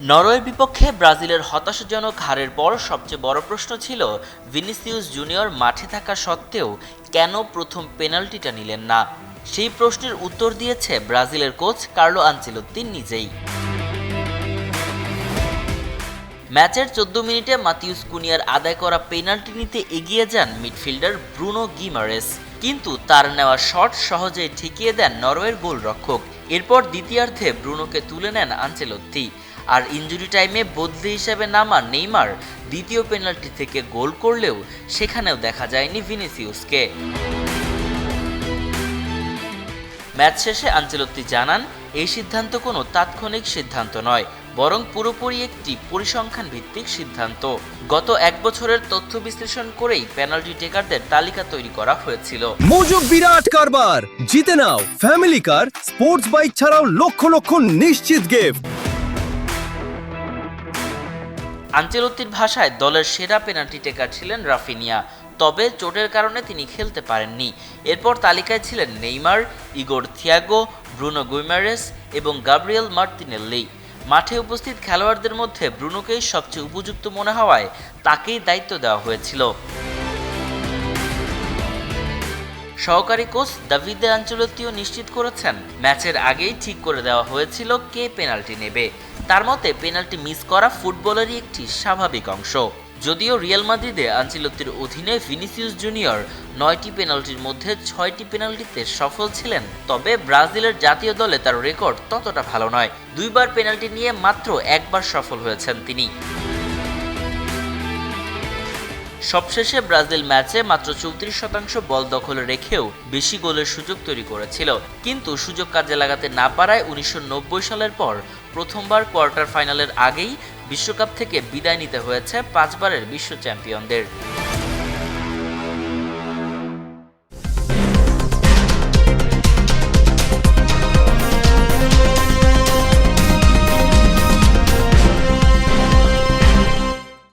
নরওয়ের বিপক্ষে ব্রাজিলের হতাশাজনক হারের পর সবচেয়ে বড় প্রশ্ন ছিল ভিনিসিয়াস জুনিয়র মাঠে থাকা সত্ত্বেও কেন প্রথম পেনাল্টিটা নিলেন না। সেই প্রশ্নের উত্তর দিয়েছে ব্রাজিলের কোচ কার্লো আনচেলোত্তি নিজেই। ম্যাচের 14 মিনিটে মাতিউস কুনিয়ার আদায় করা পেনাল্টি নিতে এগিয়ে যান মিডফিল্ডার ব্রুনো গিমারেস, কিন্তু তার নেওয়া শট সহজেই ঠেকিয়ে দেন নরওয়ের গোলরক্ষক। এরপর দ্বিতীয়ার্ধে ব্রুনোকে তুলে নেন আনচেলোত্তি, আর ইনজুরি টাইমে বদলি হিসেবে নামা নেইমার দ্বিতীয় পেনাল্টি থেকে গোল করলেও সেখানেও দেখা যায়নি ভিনিসিয়াসকে। ম্যাচ শেষে আনচেলোত্তি জানান, এই সিদ্ধান্ত কোনো তাৎক্ষণিক সিদ্ধান্ত নয়, বরং পুরোপুরি একটি পরিসংখ্যান ভিত্তিক সিদ্ধান্ত। গত এক বছরের তথ্য বিশ্লেষণ করেই পেনাল্টি টেকারদের তালিকা তৈরি করা হয়েছিল। মজুক বিরাট কারবার, জিতে নাও ফ্যামিলি কার, স্পোর্টস বাইক ছাড়াও লক্ষ লক্ষ নিশ্চিত গিফট। আনচেলোত্তির ভাষায় দলের সেরা পেনাল্টি টেকার ছিলেন রাফিনিয়া, তবে চোটের কারণে তিনি খেলতে পারেননি। এরপর তালিকায় ছিলেন নেইমার, ইগোর থিয়াগো, ব্রুনো গুইমারেস এবং গাব্রিয়েল মার্তিনেল্লি। মাঠে উপস্থিত খেলোয়াড়দের মধ্যে ব্রুনোকেই সবচেয়ে উপযুক্ত মনে হওয়ায় তাকেই দায়িত্ব দেওয়া হয়েছিল। সহকারী কোচ দাভিদে আনচেলোত্তিও নিশ্চিত করেছেন, ম্যাচের আগেই ঠিক করে দেওয়া হয়েছিল কে পেনাল্টি নেবে। তার মতে পেনাল্টি মিস করা ফুটবলেরই একটি স্বাভাবিক অংশ। যদিও রিয়াল মাদ্রিদে আনচেলোত্তির অধীনে ভিনিসিয়াস জুনিয়র 9টি পেনাল্টির মধ্যে 6টি পেনাল্টিতে সফল ছিলেন, তবে ব্রাজিলের জাতীয় দলে তার রেকর্ড ততটা ভালো নয়। 2বার পেনাল্টি নিয়ে মাত্র একবার সফল হয়েছেন তিনি। সবশেষে ব্রাজিল ম্যাচে মাত্র 34% বল দখলে রেখেও বেশি গোলের সুযোগ তৈরি করেছিল, কিন্তু সুযোগ কাজে লাগাতে না পারায় 1990 সালের পর প্রথমবার কোয়ার্টার ফাইনালের আগেই বিশ্বকাপ থেকে বিদায় নিতে হয়েছে 5বারের বিশ্ব চ্যাম্পিয়নদের।